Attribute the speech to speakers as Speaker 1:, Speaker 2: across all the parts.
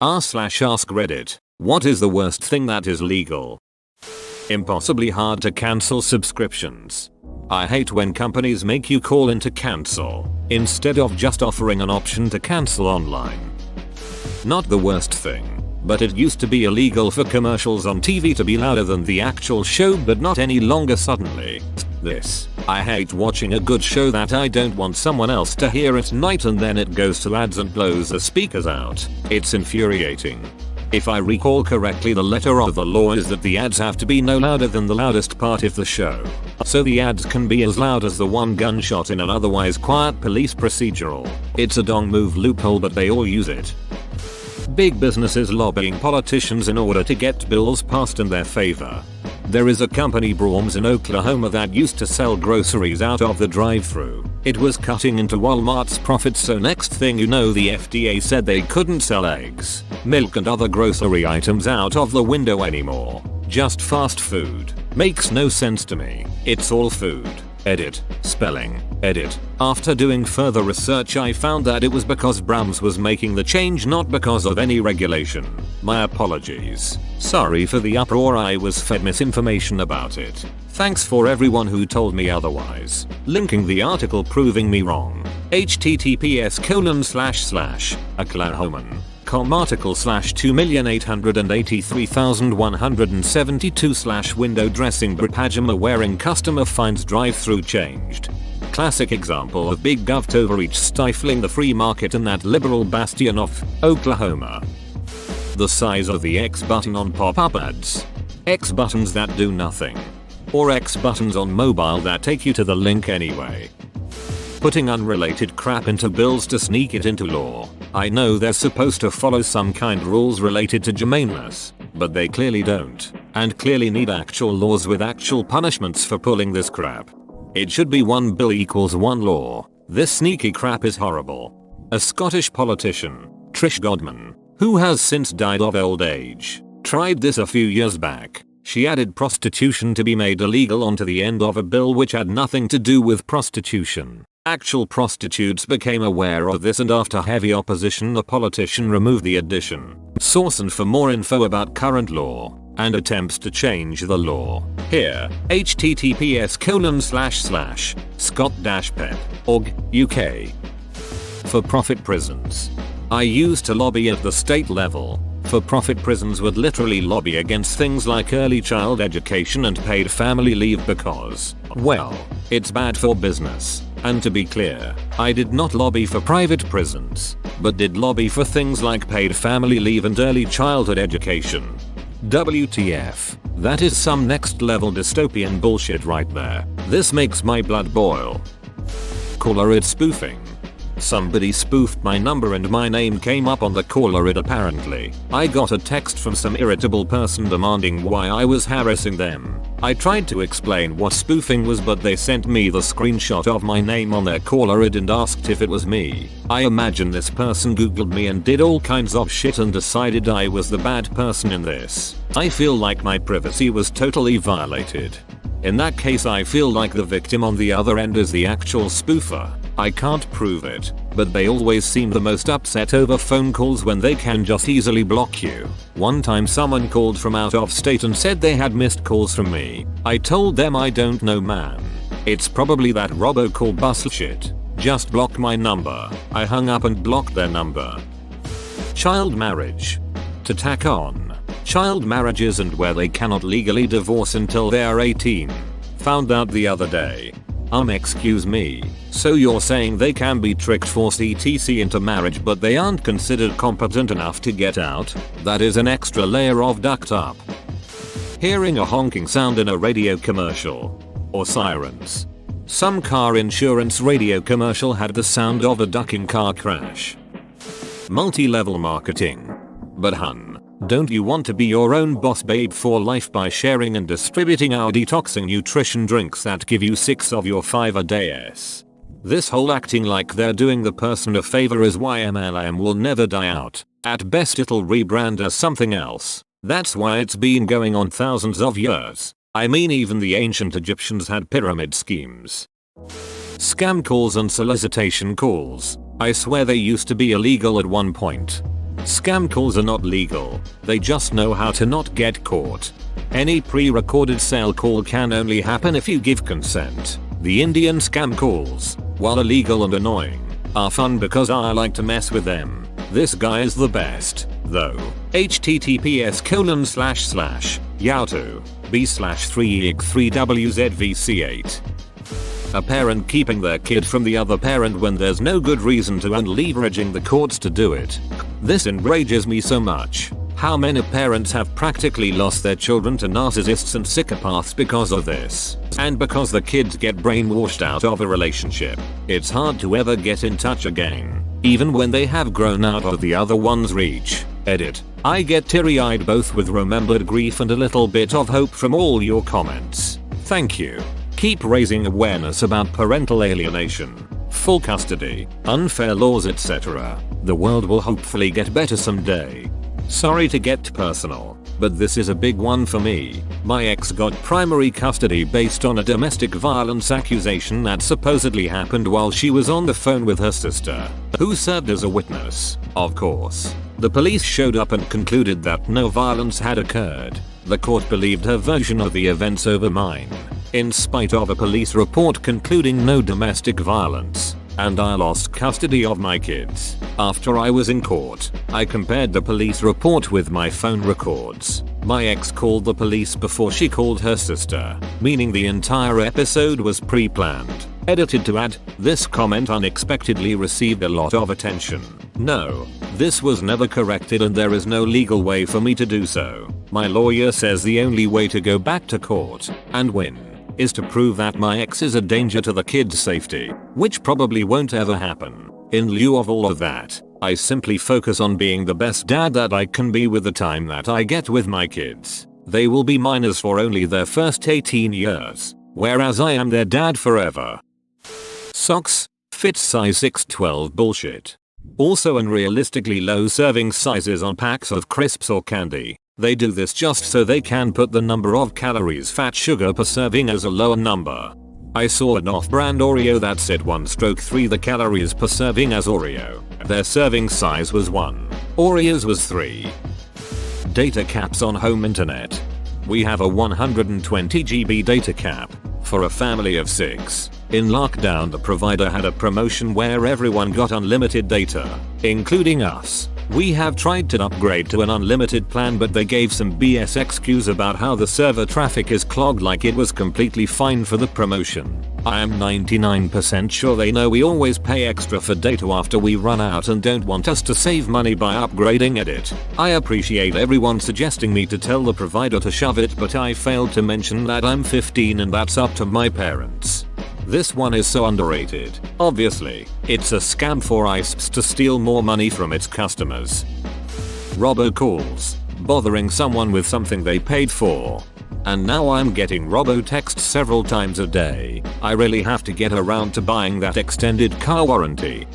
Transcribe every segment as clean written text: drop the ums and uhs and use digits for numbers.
Speaker 1: r/ask Reddit. What is the worst thing that is legal? Impossibly hard to cancel subscriptions. I hate when companies make you call in to cancel, instead of just offering an option to cancel online. Not the worst thing, but it used to be illegal for commercials on TV to be louder than the actual show, but not any longer suddenly. I hate watching a good show that I don't want someone else to hear at night and then it goes to ads and blows the speakers out. It's infuriating. If I recall correctly, the letter of the law is that the ads have to be no louder than the loudest part of the show. So the ads can be as loud as the one gunshot in an otherwise quiet police procedural. It's a dong move loophole, but they all use it. Big businesses lobbying politicians in order to get bills passed in their favor. There is a company Braum's in Oklahoma that used to sell groceries out of the drive-thru. It was cutting into Walmart's profits, so next thing you know the FDA said they couldn't sell eggs, milk and other grocery items out of the window anymore. Just fast food. Makes no sense to me. It's all food. Edit. Spelling. Edit. After doing further research, I found that it was because Braum's was making the change, not because of any regulation. My apologies. Sorry for the uproar, I was fed misinformation about it. Thanks for everyone who told me otherwise. Linking the article proving me wrong. https://oklahoman.com article/2,883,172/window dressing pajama wearing customer finds drive-thru changed. Classic example of big gov overreach stifling the free market in that liberal bastion of Oklahoma. The size of the X button on pop-up ads. X buttons that do nothing. Or X buttons on mobile that take you to the link anyway. Putting unrelated crap into bills to sneak it into law. I know they're supposed to follow some kind rules related to germaneness, but they clearly don't, and clearly need actual laws with actual punishments for pulling this crap. It should be one bill equals one law. This sneaky crap is horrible. A Scottish politician, Trish Godman, who has since died of old age, tried this a few years back. She added prostitution to be made illegal onto the end of a bill which had nothing to do with prostitution. Actual prostitutes became aware of this, and after heavy opposition the politician removed the addition. Source: and for more info about current law and attempts to change the law, here, https://scot-pep.org, UK. For-profit prisons. I used to lobby at the state level. For-profit prisons would literally lobby against things like early child education and paid family leave because, well, it's bad for business. And to be clear, I did not lobby for private prisons, but did lobby for things like paid family leave and early childhood education. WTF. That is some next level dystopian bullshit right there. This makes my blood boil. Caller ID spoofing. Somebody spoofed my number and my name came up on the caller ID apparently. I got a text from some irritable person demanding why I was harassing them. I tried to explain what spoofing was, but they sent me the screenshot of my name on their caller ID and asked if it was me. I imagine this person googled me and did all kinds of shit and decided I was the bad person in this. I feel like my privacy was totally violated. In that case, I feel like the victim on the other end is the actual spoofer. I can't prove it, but they always seem the most upset over phone calls when they can just easily block you. One time someone called from out of state and said they had missed calls from me. I told them I don't know, man. It's probably that robocall bus shit. Just block my number. I hung up and blocked their number. Child marriage. To tack on, child marriages and where they cannot legally divorce until they are 18. Found out the other day. Excuse me, so you're saying they can be tricked, forced etc into marriage but they aren't considered competent enough to get out? That is an extra layer of ducked up. Hearing a honking sound in a radio commercial. Or sirens. Some car insurance radio commercial had the sound of a ducking car crash. Multi-level marketing. But hun, don't you want to be your own boss babe for life by sharing and distributing our detoxing nutrition drinks that give you 6 of your 5 a day? This whole acting like they're doing the person a favor is why MLM will never die out. At best it'll rebrand as something else. That's why it's been going on thousands of years. I mean, even the ancient Egyptians had pyramid schemes. Scam calls and solicitation calls. I swear they used to be illegal at one point. Scam calls are not legal, they just know how to not get caught. Any pre-recorded sale call can only happen if you give consent. The Indian scam calls, while illegal and annoying, are fun because I like to mess with them. This guy is the best, though. https://yauto b/3ig3wzvc8. A parent keeping their kid from the other parent when there's no good reason to and leveraging the courts to do it. This enrages me so much. How many parents have practically lost their children to narcissists and psychopaths because of this? And because the kids get brainwashed out of a relationship, it's hard to ever get in touch again, even when they have grown out of the other one's reach. Edit. I get teary-eyed both with remembered grief and a little bit of hope from all your comments. Thank you. Keep raising awareness about parental alienation, full custody, unfair laws, etc. The world will hopefully get better someday. Sorry to get personal, but this is a big one for me. My ex got primary custody based on a domestic violence accusation that supposedly happened while she was on the phone with her sister, who served as a witness. Of course, the police showed up and concluded that no violence had occurred. The court believed her version of the events over mine, in spite of a police report concluding no domestic violence, and I lost custody of my kids. After I was in court, I compared the police report with my phone records. My ex called the police before she called her sister, meaning the entire episode was pre-planned. Edited to add, this comment unexpectedly received a lot of attention. No, this was never corrected and there is no legal way for me to do so. My lawyer says the only way to go back to court and win is to prove that my ex is a danger to the kids' safety, which probably won't ever happen. In lieu of all of that, I simply focus on being the best dad that I can be with the time that I get with my kids. They will be minors for only their first 18 years, whereas I am their dad forever. Socks, fit size 612 bullshit. Also unrealistically low serving sizes on packs of crisps or candy. They do this just so they can put the number of calories fat sugar per serving as a lower number. I saw an off-brand Oreo that said 1/3 the calories per serving as Oreo. Their serving size was 1. Oreo's was 3. Data caps on home internet. We have a 120 GB data cap for a family of 6. In lockdown, the provider had a promotion where everyone got unlimited data, including us. We have tried to upgrade to an unlimited plan, but they gave some BS excuse about how the server traffic is clogged, like it was completely fine for the promotion. I am 99% sure they know we always pay extra for data after we run out and don't want us to save money by upgrading. Edit. I appreciate everyone suggesting me to tell the provider to shove it, but I failed to mention that I'm 15 and that's up to my parents. This one is so underrated. Obviously, it's a scam for ISPs to steal more money from its customers. Robocalls, bothering someone with something they paid for. And now I'm getting robo-texts several times a day. I really have to get around to buying that extended car warranty.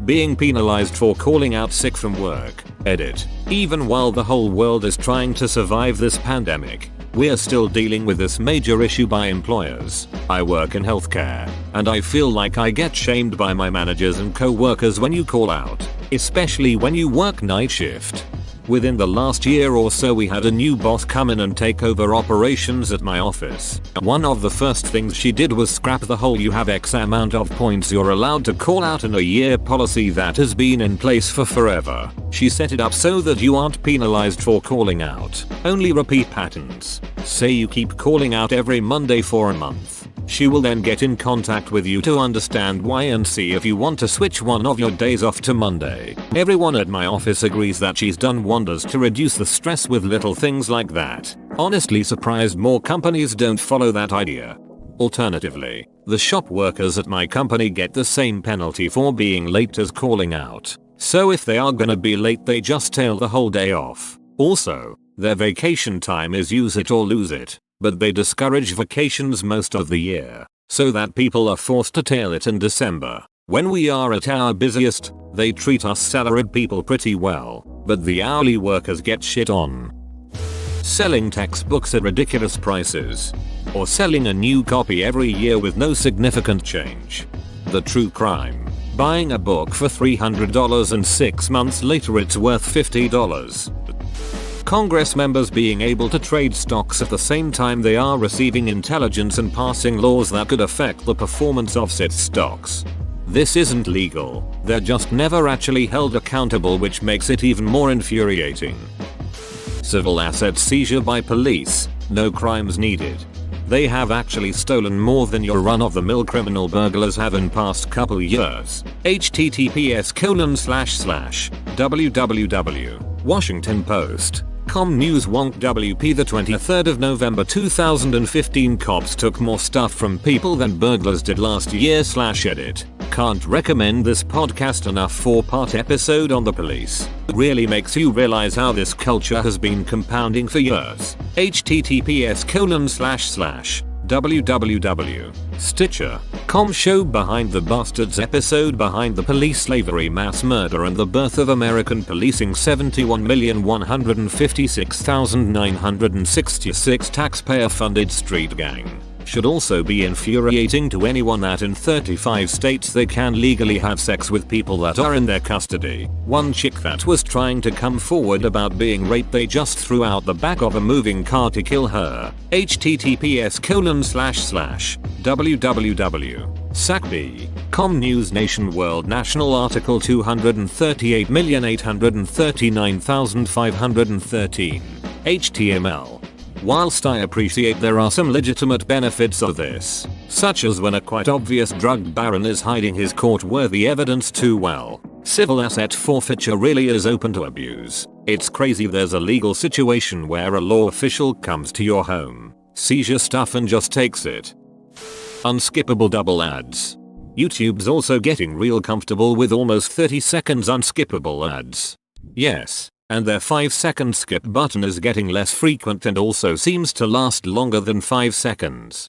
Speaker 1: Being penalized for calling out sick from work. Edit. Even while the whole world is trying to survive this pandemic, we're still dealing with this major issue by employers. I work in healthcare, and I feel like I get shamed by my managers and co-workers when you call out, especially when you work night shift. Within the last year or so, we had a new boss come in and take over operations at my office. One of the first things she did was scrap the whole "you have X amount of points you're allowed to call out in a year" policy that has been in place for forever. She set it up so that you aren't penalized for calling out, only repeat patterns. Say you keep calling out every Monday for a month. She will then get in contact with you to understand why and see if you want to switch one of your days off to Monday. Everyone at my office agrees that she's done wonders to reduce the stress with little things like that. Honestly surprised more companies don't follow that idea. Alternatively, the shop workers at my company get the same penalty for being late as calling out. So if they are gonna be late, they just tail the whole day off. Also, their vacation time is use it or lose it. But they discourage vacations most of the year, so that people are forced to tail it in December. When we are at our busiest, they treat us salaried people pretty well, but the hourly workers get shit on. Selling textbooks at ridiculous prices, or selling a new copy every year with no significant change. The true crime. buying a book for $300 and 6 months later it's worth $50. Congress members being able to trade stocks at the same time they are receiving intelligence and passing laws that could affect the performance of said stocks. This isn't legal, they're just never actually held accountable, which makes it even more infuriating. Civil asset seizure by police, no crimes needed. They have actually stolen more than your run-of-the-mill criminal burglars have in past couple years. https://www. Washington Post. Com News Wonk WP the 23rd of November 2015. Cops took more stuff from people than burglars did last year /edit. Can't recommend this podcast enough. 4-part episode on the police. Really makes you realize how this culture has been compounding for years. https://www. Stitcher.com show Behind the Bastards episode Behind the Police Slavery Mass Murder and the Birth of American Policing 71,156,966 taxpayer funded street gang. Should also be infuriating to anyone that in 35 states they can legally have sex with people that are in their custody. One chick that was trying to come forward about being raped, they just threw out the back of a moving car to kill her. https://www. SACB.com News Nation World National Article 238,839,513. HTML. Whilst I appreciate there are some legitimate benefits of this, such as when a quite obvious drug baron is hiding his court-worthy evidence too well, civil asset forfeiture really is open to abuse. It's crazy there's a legal situation where a law official comes to your home, sees your stuff and just takes it. Unskippable double ads. YouTube's also getting real comfortable with almost 30 seconds unskippable ads. Yes. And their 5-second skip button is getting less frequent and also seems to last longer than 5 seconds.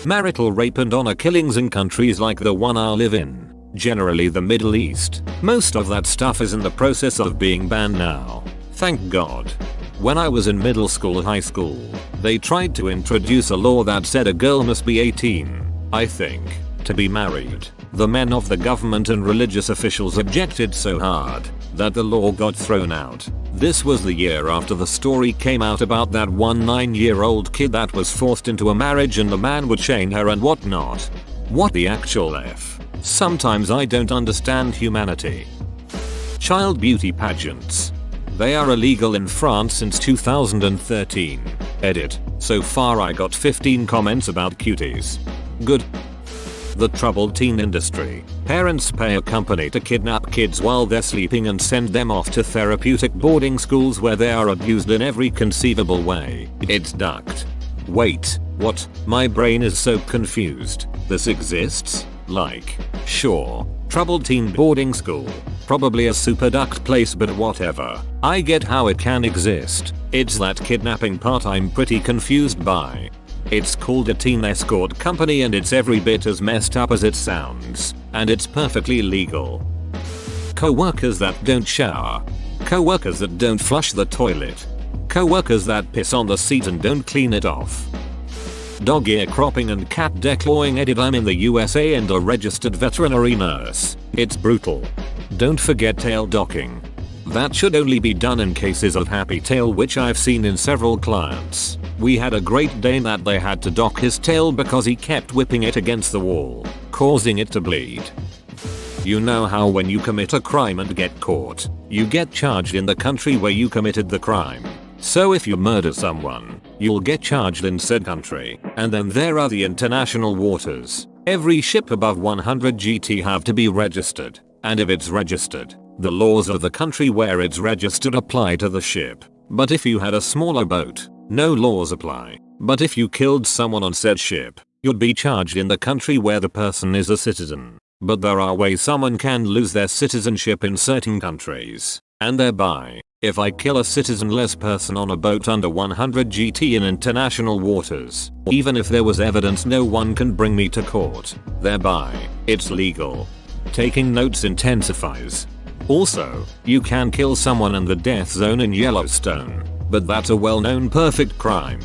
Speaker 1: Marital rape and honor killings in countries like the one I live in, generally the Middle East. Most of that stuff is in the process of being banned now. Thank God. When I was in middle school or high school, they tried to introduce a law that said a girl must be 18, I think, to be married. The men of the government and religious officials objected so hard that the law got thrown out. This was the year after the story came out about that one 9-year-old kid that was forced into a marriage and the man would chain her and whatnot. What the actual F? Sometimes I don't understand humanity. Child beauty pageants. They are illegal in France since 2013. Edit. So far I got 15 comments about cuties. Good. The troubled teen industry. Parents pay a company to kidnap kids while they're sleeping and send them off to therapeutic boarding schools where they are abused in every conceivable way. It's ducked. Wait, what? My brain is so confused. This exists? Like, sure, troubled teen boarding school. Probably a super ducked place, but whatever. I get how it can exist. It's that kidnapping part I'm pretty confused by. It's called a teen escort company and it's every bit as messed up as it sounds. And it's perfectly legal. Co-workers that don't shower. Co-workers that don't flush the toilet. Co-workers that piss on the seat and don't clean it off. Dog ear cropping and cat declawing. Edit. I'm in the USA and a registered veterinary nurse. It's brutal. Don't forget tail docking. That should only be done in cases of happy tail, which I've seen in several clients. We had a Great Dane that they had to dock his tail because he kept whipping it against the wall, causing it to bleed. You know how when you commit a crime and get caught, you get charged in the country where you committed the crime. So if you murder someone, you'll get charged in said country. And then there are the international waters. Every ship above 100 GT have to be registered. And if it's registered, the laws of the country where it's registered apply to the ship. But if you had a smaller boat, no laws apply. But if you killed someone on said ship, you'd be charged in the country where the person is a citizen. But there are ways someone can lose their citizenship in certain countries. And thereby, if I kill a citizenless person on a boat under 100 GT in international waters, even if there was evidence, no one can bring me to court. Thereby, it's legal. Taking notes intensifies. Also, you can kill someone in the death zone in Yellowstone, but that's a well-known perfect crime.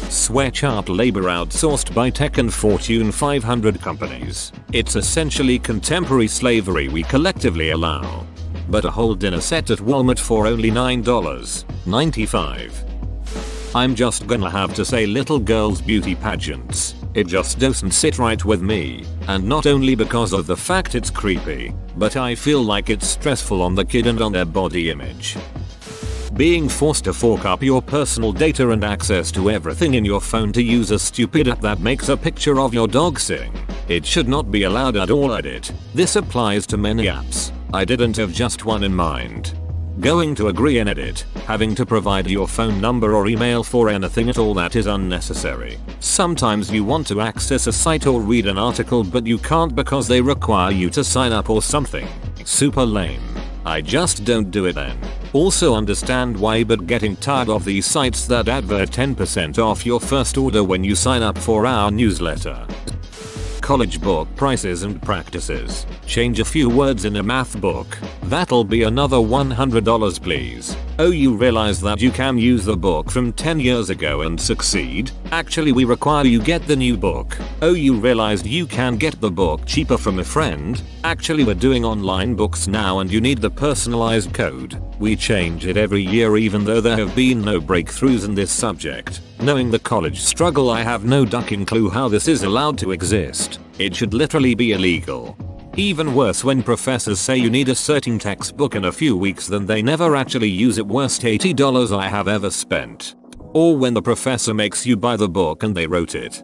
Speaker 1: Sweatshop labor outsourced by tech and Fortune 500 companies. It's essentially contemporary slavery we collectively allow. But a whole dinner set at Walmart for only $9.95. I'm just gonna have to say little girls' beauty pageants. It just doesn't sit right with me, and not only because of the fact it's creepy, but I feel like it's stressful on the kid and on their body image. Being forced to fork up your personal data and access to everything in your phone to use a stupid app that makes a picture of your dog sing. It should not be allowed at all. Edit. This applies to many apps. I didn't have just one in mind. Going to agree and edit. Having to provide your phone number or email for anything at all that is unnecessary. Sometimes you want to access a site or read an article but you can't because they require you to sign up or something. Super lame. I just don't do it then. Also understand why, but getting tired of these sites that advert 10% off your first order when you sign up for our newsletter. College book prices and practices. Change a few words in a math book. That'll be another $100 please. Oh, you realize that you can use the book from 10 years ago and succeed? Actually, we require you get the new book. Oh, you realized you can get the book cheaper from a friend? Actually, we're doing online books now and you need the personalized code. We change it every year even though there have been no breakthroughs in this subject. Knowing the college struggle, I have no ducking clue how this is allowed to exist. It should literally be illegal. Even worse when professors say you need a certain textbook in a few weeks then they never actually use it. Worst $80 I have ever spent. Or when the professor makes you buy the book and they wrote it.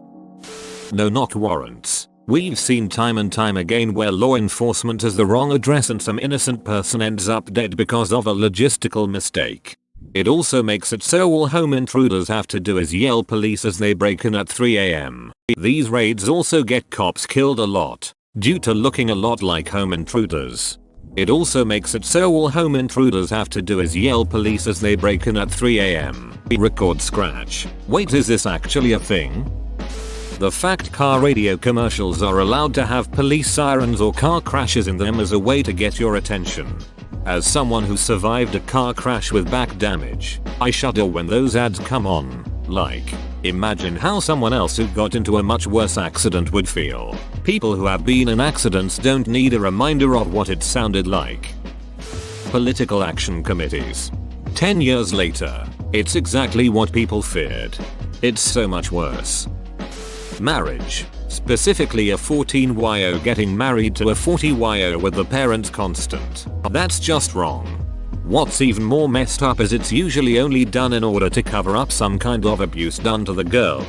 Speaker 1: No, not warrants. We've seen time and time again where law enforcement has the wrong address and some innocent person ends up dead because of a logistical mistake. It also makes it so all home intruders have to do is yell police as they break in at 3 AM. These raids also get cops killed a lot, due to looking a lot like home intruders. It also makes it so all home intruders have to do is yell police as they break in at 3 AM. Record scratch. Wait, is this actually a thing? The fact car radio commercials are allowed to have police sirens or car crashes in them as a way to get your attention. As someone who survived a car crash with back damage, I shudder when those ads come on. Like, imagine how someone else who got into a much worse accident would feel. People who have been in accidents don't need a reminder of what it sounded like. Political action committees. 10 years later, it's exactly what people feared. It's so much worse. Marriage. Specifically a 14-YO getting married to a 40-YO with the parents constant. That's just wrong. What's even more messed up is it's usually only done in order to cover up some kind of abuse done to the girl.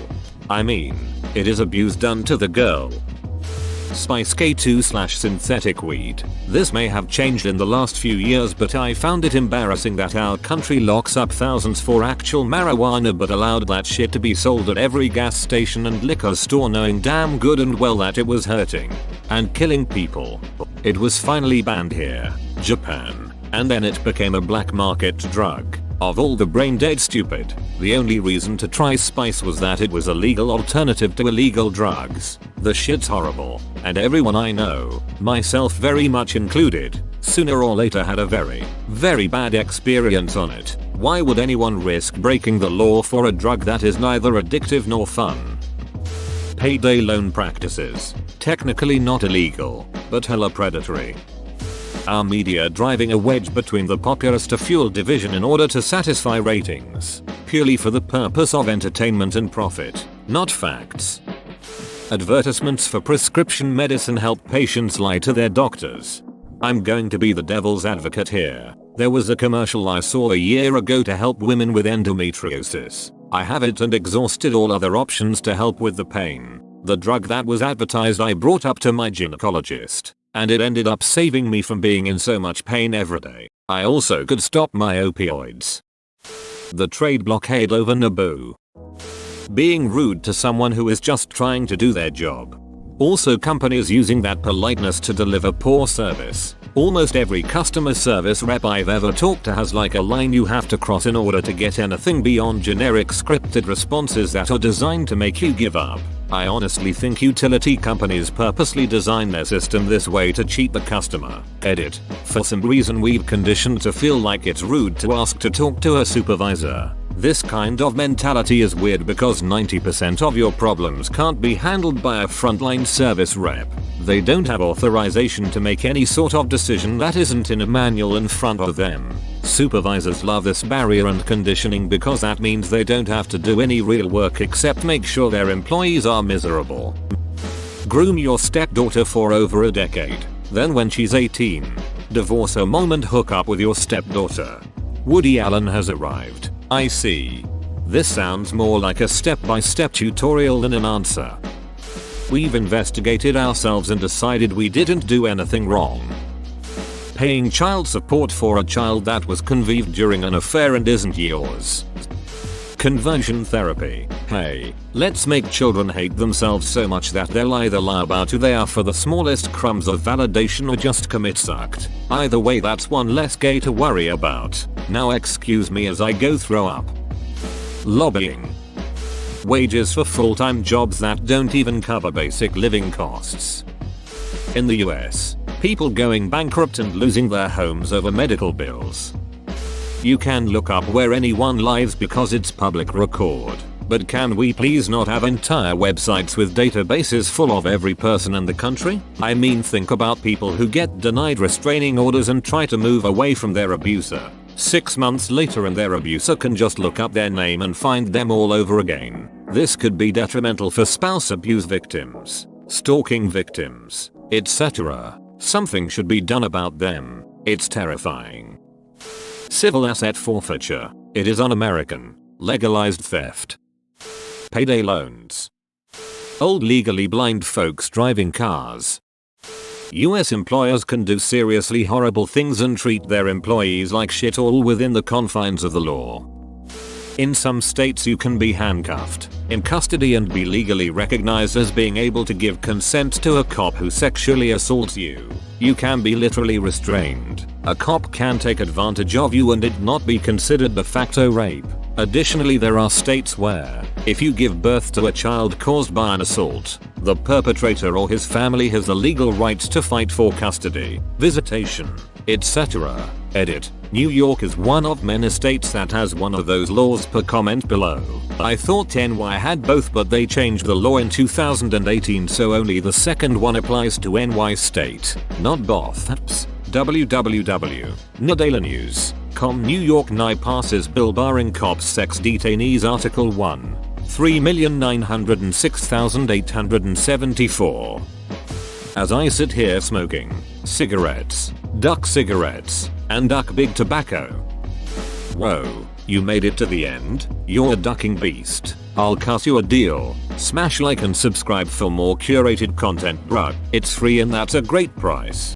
Speaker 1: I mean, it is abuse done to the girl. Spice K2/synthetic weed. This may have changed in the last few years, but I found it embarrassing that our country locks up thousands for actual marijuana but allowed that shit to be sold at every gas station and liquor store, knowing damn good and well that it was hurting and killing people. It was finally banned here, Japan, and then it became a black market drug. Of all the brain dead stupid, the only reason to try spice was that it was a legal alternative to illegal drugs. The shit's horrible, and everyone I know, myself very much included, sooner or later had a very, very bad experience on it. Why would anyone risk breaking the law for a drug that is neither addictive nor fun? Payday loan practices. Technically not illegal, but hella predatory. Our media driving a wedge between the populace to fuel division in order to satisfy ratings, purely for the purpose of entertainment and profit, not facts. Advertisements for prescription medicine help patients lie to their doctors. I'm going to be the devil's advocate here. There was a commercial I saw a year ago to help women with endometriosis. I have it and exhausted all other options to help with the pain. The drug that was advertised I brought up to my gynecologist, and it ended up saving me from being in so much pain every day. I also could stop my opioids. The trade blockade over Naboo. Being rude to someone who is just trying to do their job. Also, companies using that politeness to deliver poor service. Almost every customer service rep I've ever talked to has like a line you have to cross in order to get anything beyond generic scripted responses that are designed to make you give up. I honestly think utility companies purposely design their system this way to cheat the customer. Edit. For some reason we've conditioned to feel like it's rude to ask to talk to a supervisor. This kind of mentality is weird because 90% of your problems can't be handled by a frontline service rep. They don't have authorization to make any sort of decision that isn't in a manual in front of them. Supervisors love this barrier and conditioning because that means they don't have to do any real work except make sure their employees are miserable. Groom your stepdaughter for over a decade. Then when she's 18, divorce her mom and hook up with your stepdaughter. Woody Allen has arrived. I see. This sounds more like a step-by-step tutorial than an answer. We've investigated ourselves and decided we didn't do anything wrong. Paying child support for a child that was conceived during an affair and isn't yours. Conversion therapy. Hey, let's make children hate themselves so much that they'll either lie about who they are for the smallest crumbs of validation or just commit sucked. Either way, that's one less gay to worry about. Now excuse me as I go throw up. Lobbying. Wages for full-time jobs that don't even cover basic living costs. In the US, people going bankrupt and losing their homes over medical bills. You can look up where anyone lives because it's public record. But can we please not have entire websites with databases full of every person in the country? I mean, think about people who get denied restraining orders and try to move away from their abuser. 6 months later and their abuser can just look up their name and find them all over again. This could be detrimental for spouse abuse victims, stalking victims, etc. Something should be done about them. It's terrifying. Civil asset forfeiture. It is un-American. Legalized theft. Payday loans. Old legally blind folks driving cars. US employers can do seriously horrible things and treat their employees like shit, all within the confines of the law. In some states you can be handcuffed, in custody, and be legally recognized as being able to give consent to a cop who sexually assaults you. You can be literally restrained. A cop can take advantage of you and it not be considered de facto rape. Additionally, there are states where, if you give birth to a child caused by an assault, the perpetrator or his family has the legal right to fight for custody, visitation, etc. Edit. New York is one of many states that has one of those laws per comment below. I thought NY had both, but they changed the law in 2018 so only the second one applies to NY state, not both. www.NYDailyNews.com. New York NY passes bill barring cops sex detainees. Article 1. 3,906,874. As I sit here smoking cigarettes, duck cigarettes, and duck big tobacco. Whoa, you made it to the end? You're a ducking beast. I'll cut you a deal. Smash like and subscribe for more curated content, bruh. It's free and that's a great price.